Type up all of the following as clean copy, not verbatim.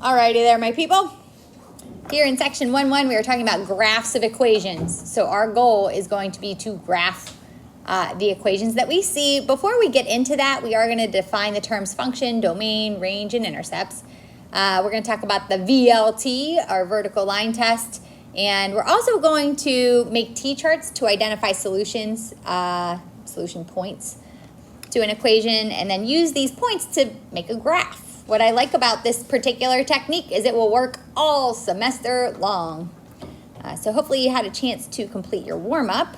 Alrighty there, my people. Here in section 1.1, we are talking about graphs of equations. So our goal is going to be to graph the equations that we see. Before we get into that, we are going to define the terms function, domain, range, and intercepts. We're going to talk about the VLT, our vertical line test. And we're also going to make t-charts to identify solutions, solution points to an equation, and then use these points to make a graph. What I like about this particular technique is it will work all semester long. So hopefully you had a chance to complete your warm-up.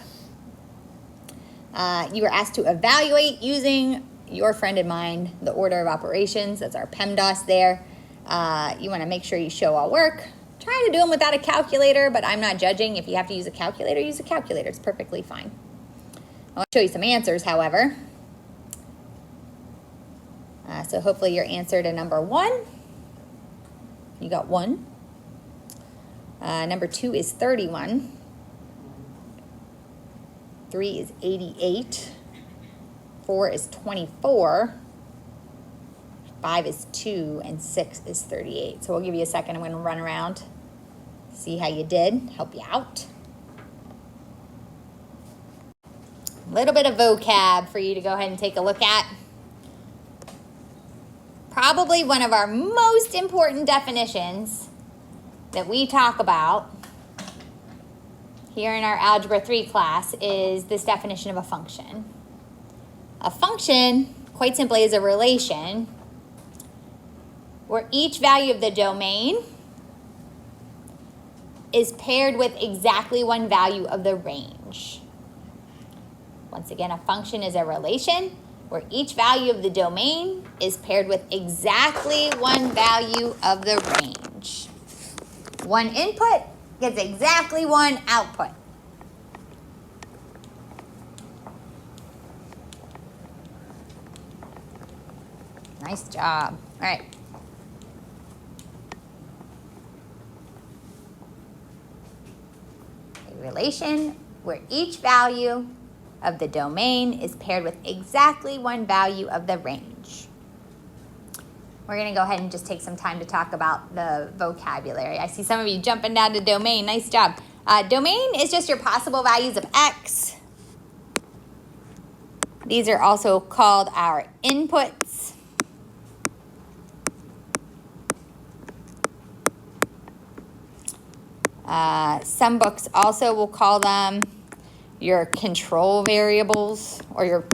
You were asked to evaluate using your friend and mine, the order of operations. That's our PEMDAS there. You want to make sure you show all work. Try to do them without a calculator, but I'm not judging. If you have to use a calculator, use a calculator. It's perfectly fine. I want to show you some answers, however. So hopefully your answer to number 1, you got 1. Number 2 is 31. 3 is 88. 4 is 24. 5 is 2, and 6 is 38. So we'll give you a second. I'm going to run around, see how you did, help you out. A little bit of vocab for you to go ahead and take a look at. Probably one of our most important definitions that we talk about here in our Algebra 3 class is this definition of a function. A function, quite simply, is a relation where each value of the domain is paired with exactly one value of the range. Once again, a function is a relation where each value of the domain is paired with exactly one value of the range. One input gets exactly one output. Nice job. All right. A relation where each value of the domain is paired with exactly one value of the range. We're going to go ahead and just take some time to talk about the vocabulary. I see some of you jumping down to domain. Nice job. Domain is just your possible values of x. These are also called our inputs. Some books also will call them your control variables, or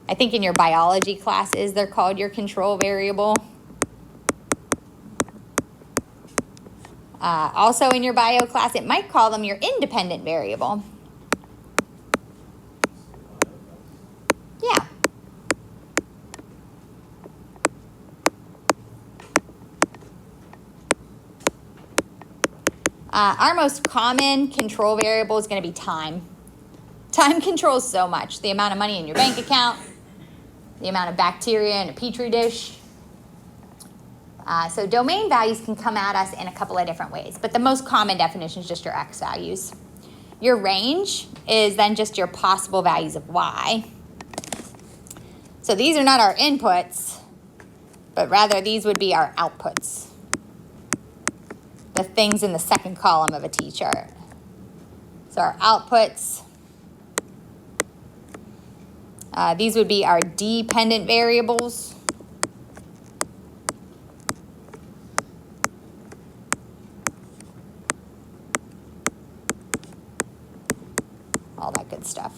I think in your biology classes, they're called your control variable. Also in your bio class, it might call them your independent variable. Yeah. Our most common control variable is going to be time. Time controls so much. The amount of money in your bank account, the amount of bacteria in a petri dish. So domain values can come at us in a couple of different ways, but the most common definition is just your x values. Your range is then just your possible values of y. So these are not our inputs, but rather these would be our outputs. The things in the second column of a t-chart. So our outputs, these would be our dependent variables. All that good stuff.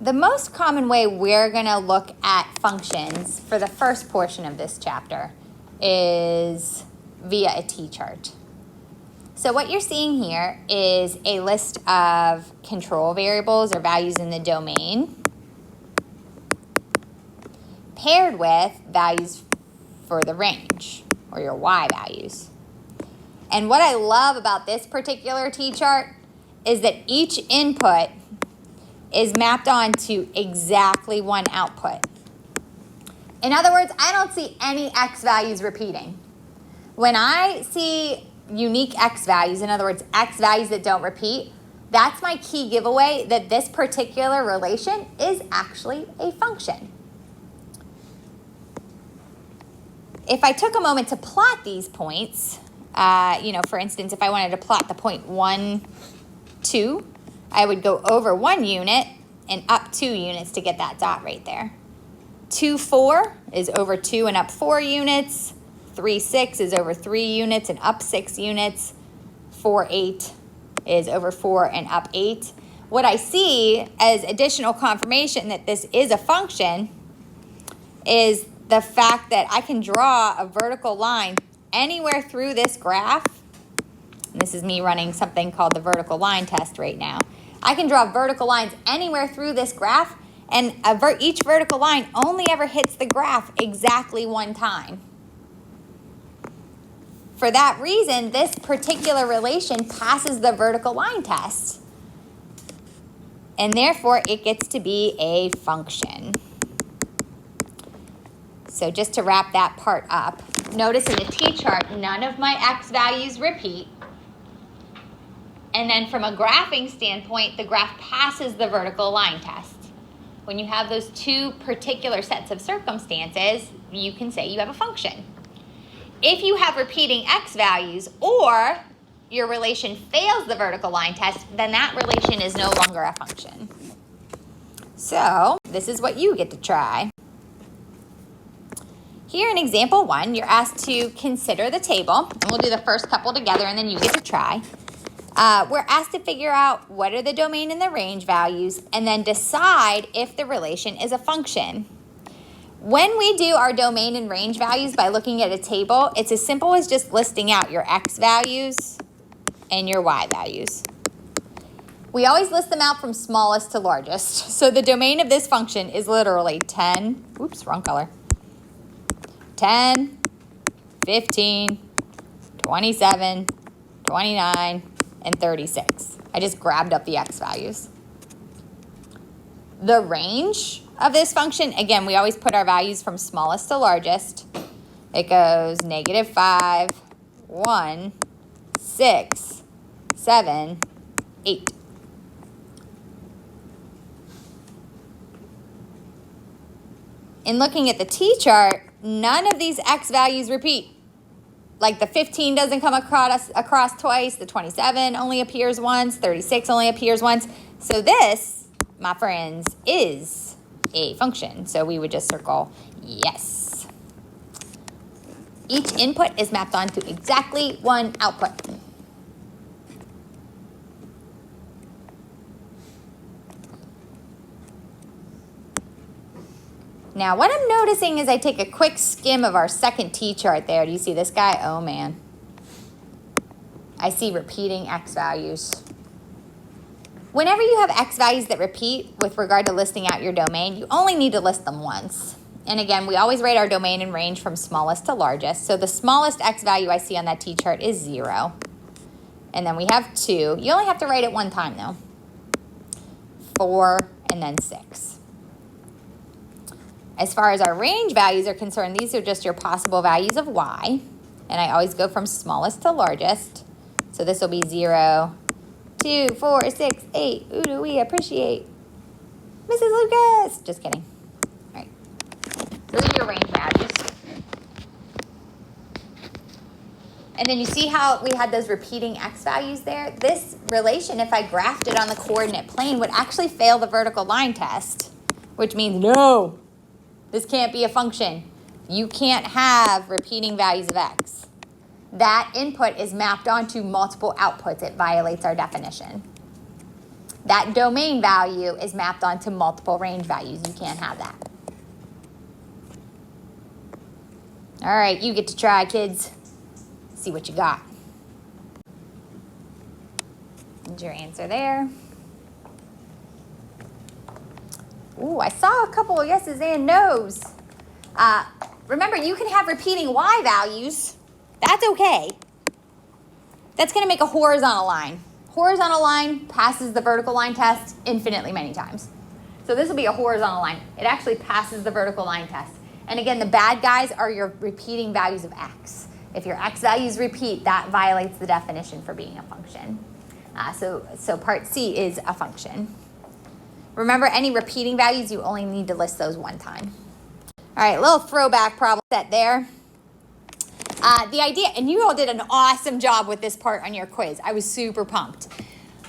The most common way we're going to look at functions for the first portion of this chapter is via a t-chart. So what you're seeing here is a list of control variables or values in the domain paired with values for the range, or your y values. And what I love about this particular t-chart is that each input is mapped onto exactly one output. In other words, I don't see any x values repeating. When I see unique x values, in other words, x values that don't repeat, that's my key giveaway that this particular relation is actually a function. If I took a moment to plot these points, for instance, if I wanted to plot the point 1, 2, I would go over 1 unit and up 2 units to get that dot right there. 2, 4 is over 2 and up 4 units. 3, 6 is over 3 units and up 6 units. 4, 8 is over 4 and up 8. What I see as additional confirmation that this is a function is the fact that I can draw a vertical line anywhere through this graph. And this is me running something called the vertical line test right now. I can draw vertical lines anywhere through this graph, and each vertical line only ever hits the graph exactly 1 time. For that reason, this particular relation passes the vertical line test. And therefore, it gets to be a function. So just to wrap that part up, notice in the t-chart, none of my x values repeat. And then from a graphing standpoint, the graph passes the vertical line test. When you have those 2 particular sets of circumstances, you can say you have a function. If you have repeating x values or your relation fails the vertical line test, then that relation is no longer a function. So this is what you get to try. Here in example 1, you're asked to consider the table, and we'll do the first couple together and then you get to try. We're asked to figure out what are the domain and the range values and then decide if the relation is a function. When we do our domain and range values by looking at a table, it's as simple as just listing out your x values and your y values. We always list them out from smallest to largest. So the domain of this function is literally 10, oops, wrong color, 10, 15, 27, 29, and 36. I just grabbed up the x values. The range of this function, again, we always put our values from smallest to largest. It goes -5, 1, 6, 7, 8. In looking at the t-chart, none of these x values repeat. Like the 15 doesn't come across twice, the 27 only appears once, 36 only appears once. So this, my friends, is a function. So we would just circle yes. Each input is mapped onto exactly 1 output. Now, what I'm noticing is I take a quick skim of our second t-chart there. Do you see this guy? Oh, man. I see repeating x values. Whenever you have x values that repeat with regard to listing out your domain, you only need to list them once. And again, we always rate our domain and range from smallest to largest. So the smallest x value I see on that t-chart is 0. And then we have 2. You only have to write it 1 time, though. 4, and then 6. As far as our range values are concerned, these are just your possible values of y. And I always go from smallest to largest. So this will be 0, 2, 4, 6, 8. Ooh, do we appreciate Mrs. Lucas? Just kidding. All right. Those are your range values. And then you see how we had those repeating x values there? This relation, if I graphed it on the coordinate plane, would actually fail the vertical line test, which means no. This can't be a function. You can't have repeating values of x. That input is mapped onto multiple outputs. It violates our definition. That domain value is mapped onto multiple range values. You can't have that. All right, you get to try, kids. See what you got. There's your answer there. Ooh, I saw a couple of yeses and nos. Remember, you can have repeating y values. That's okay. That's going to make a horizontal line. Horizontal line passes the vertical line test infinitely many times. So this will be a horizontal line. It actually passes the vertical line test. And again, the bad guys are your repeating values of x. If your x values repeat, that violates the definition for being a function. So part C is a function. Remember, any repeating values, you only need to list those one time. All right, little throwback problem set there. The idea, and you all did an awesome job with this part on your quiz. I was super pumped.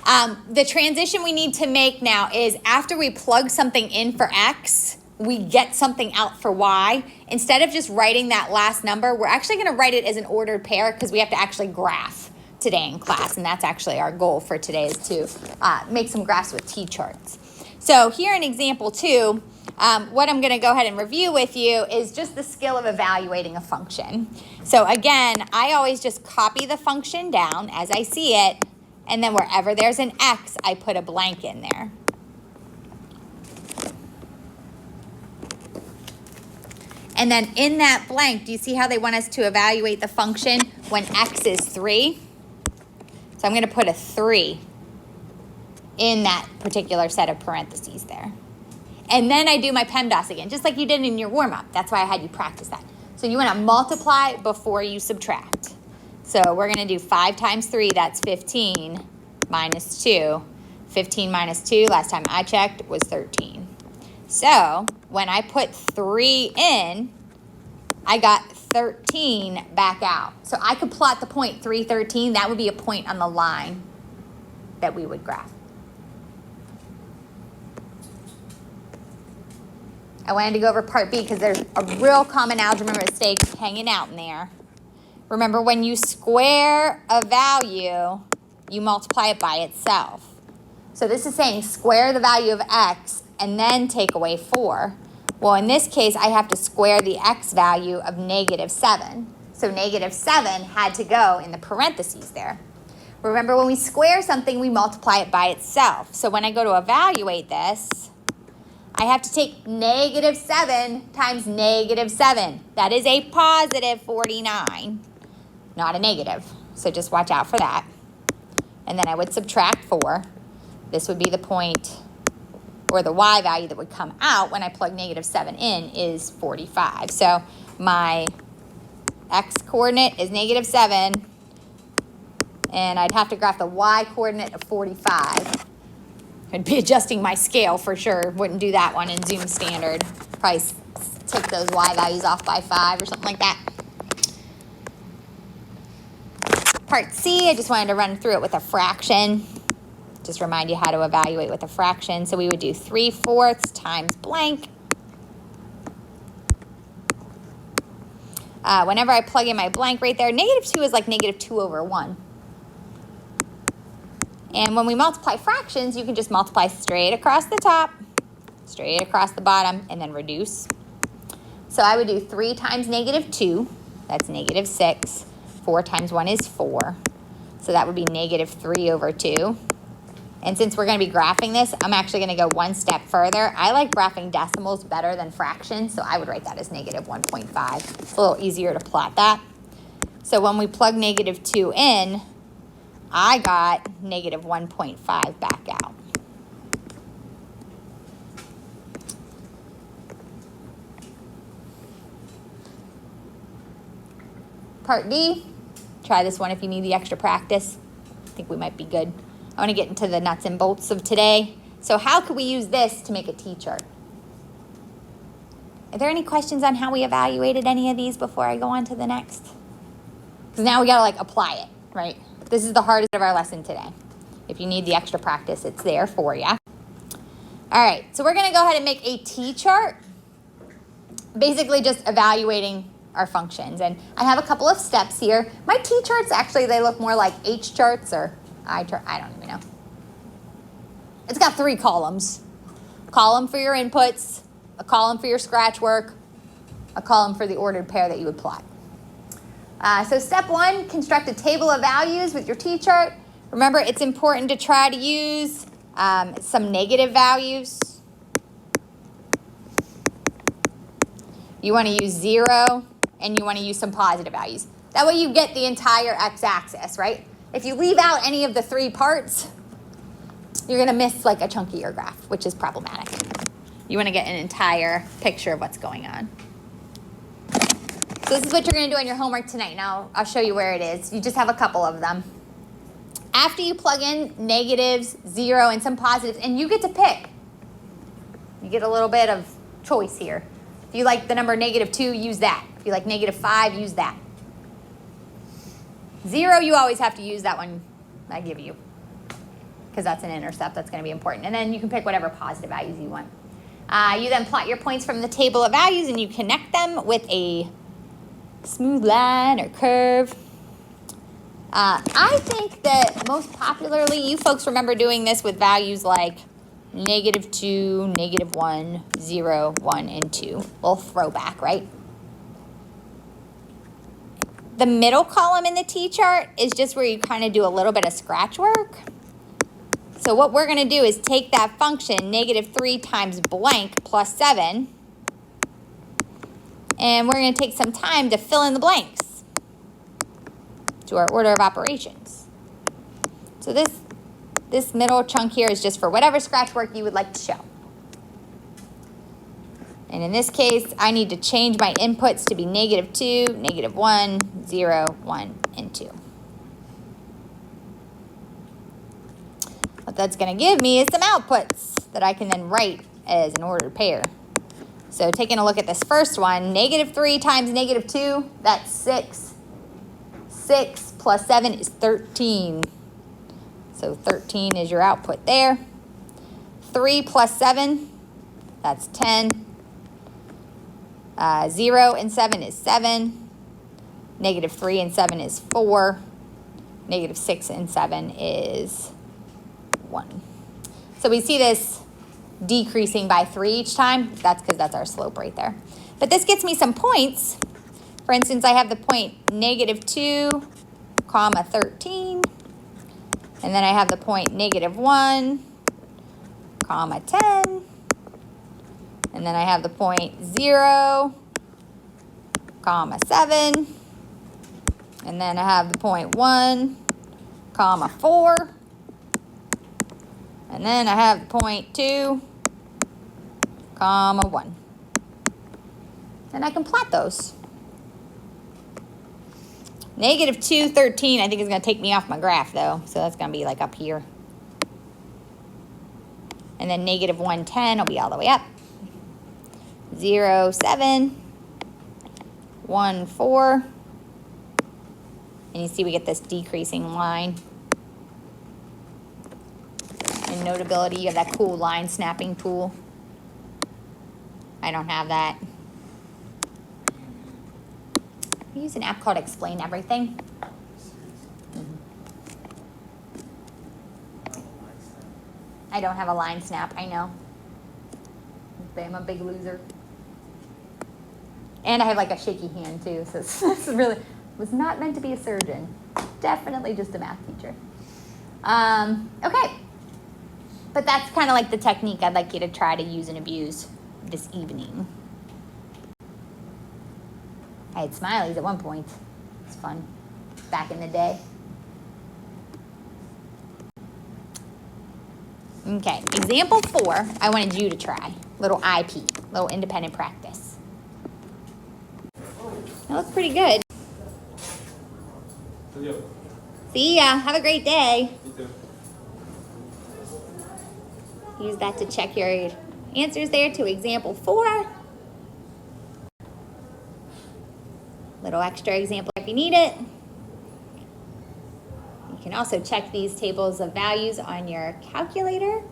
The transition we need to make now is after we plug something in for x, we get something out for y. Instead of just writing that last number, we're actually going to write it as an ordered pair because we have to actually graph today in class, and that's actually our goal for today, is to make some graphs with t-charts. So here in example 2, what I'm going to go ahead and review with you is just the skill of evaluating a function. So again, I always just copy the function down as I see it, and then wherever there's an x, I put a blank in there. And then in that blank, do you see how they want us to evaluate the function when x is 3? So I'm going to put a 3 in that particular set of parentheses there. And then I do my PEMDAS again, just like you did in your warm-up. That's why I had you practice that. So you want to multiply before you subtract. So we're going to do 5 times 3, that's 15, minus 2. 15 minus 2, last time I checked, was 13. So when I put 3 in, I got 13 back out. So I could plot the point 3, 13. That would be a point on the line that we would graph. I wanted to go over part B because there's a real common algebra mistake hanging out in there. Remember, when you square a value, you multiply it by itself. So this is saying square the value of x and then take away 4. Well, in this case, I have to square the x value of -7. So -7 had to go in the parentheses there. Remember, when we square something, we multiply it by itself. So when I go to evaluate this, I have to take -7 times -7. That is a positive 49, not a negative. So just watch out for that. And then I would subtract 4. This would be the point, or the y value that would come out when I plug -7 in is 45. So my x coordinate is -7, and I'd have to graph the y coordinate of 45. I'd be adjusting my scale for sure. Wouldn't do that one in Zoom Standard. Probably take those y values off by 5 or something like that. Part C, I just wanted to run through it with a fraction. Just remind you how to evaluate with a fraction. So we would do 3/4 times blank. Whenever I plug in my blank right there, -2 is like -2/1. And when we multiply fractions, you can just multiply straight across the top, straight across the bottom, and then reduce. So I would do 3 times -2, that's -6. 4 times 1 is 4. So that would be -3/2. And since we're going to be graphing this, I'm actually going to go one step further. I like graphing decimals better than fractions, so I would write that as -1.5. It's a little easier to plot that. So when we plug -2 in, I got -1.5 back out. Part D, try this one if you need the extra practice. I think we might be good. I want to get into the nuts and bolts of today. So how could we use this to make a t-chart? Are there any questions on how we evaluated any of these before I go on to the next? Because now we got to like apply it, right? This is the hardest of our lesson today. If you need the extra practice, it's there for you. All right, so we're going to go ahead and make a t-chart, basically just evaluating our functions. And I have a couple of steps here. My t-charts, actually, they look more like h-charts or I don't even know. It's got 3 columns. A column for your inputs, a column for your scratch work, a column for the ordered pair that you would plot. So step 1, construct a table of values with your t-chart. Remember, it's important to try to use some negative values. You want to use 0, and you want to use some positive values. That way you get the entire x-axis, right? If you leave out any of the 3 parts, you're going to miss like a chunk of your graph, which is problematic. You want to get an entire picture of what's going on. So this is what you're going to do on your homework tonight. Now, I'll show you where it is. You just have a couple of them. After you plug in negatives, 0, and some positives, and you get to pick. You get a little bit of choice here. If you like the number -2, use that. If you like -5, use that. 0, you always have to use that one I give you, because that's an intercept. That's going to be important. And then you can pick whatever positive values you want. You then plot your points from the table of values, and you connect them with a smooth line or curve. I think that most popularly, you folks remember doing this with values like -2, -1, 0, 1, and 2. Little throwback, right? The middle column in the T-chart is just where you kind of do a little bit of scratch work. So what we're going to do is take that function, -3 times blank plus 7, and we're going to take some time to fill in the blanks to our order of operations. So this middle chunk here is just for whatever scratch work you would like to show. And in this case, I need to change my inputs to be -2, -1, 0, 1, and 2. What that's going to give me is some outputs that I can then write as an ordered pair. So taking a look at this first one, -3 times -2, that's 6. 6 plus 7 is 13. So 13 is your output there. 3 plus 7, that's 10. 0 and 7 is 7. -3 and 7 is 4. -6 and 7 is 1. So we see this decreasing by 3 each time. That's because that's our slope right there. But this gets me some points. For instance, I have the point -2, 13. And then I have the point -1, 10. And then I have the point 0, 7. And then I have the point 1, 4. And then I have the point 2, 1. And I can plot those. -2, 13, I think is going to take me off my graph, though. So that's going to be like up here. And then -1, 10 will be all the way up. 0, 7. 1, 4. And you see we get this decreasing line. In Notability, you have that cool line snapping tool. I don't have that. I use an app called Explain Everything. I don't have a line snap, I know. I'm a big loser. And I have like a shaky hand too, so this really was not meant to be a surgeon. Definitely just a math teacher. Okay. But that's kind of like the technique I'd like you to try to use and abuse this evening. I had smileys at one point. It's fun. Back in the day. Okay, example 4, I wanted you to try. Little IP, little independent practice. That looks pretty good. See ya. Have a great day. Use that to check your answers there to example 4. Little extra example if you need it. You can also check these tables of values on your calculator.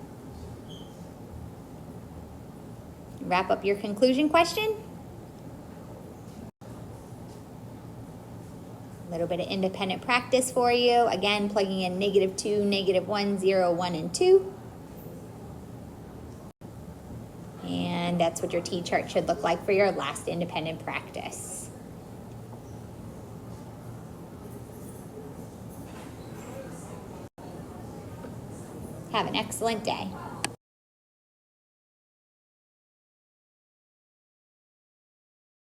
Wrap up your conclusion question. A little bit of independent practice for you. Again, plugging in -2, -1, 0, 1, and 2. And that's what your T-chart should look like for your last independent practice. Have an excellent day.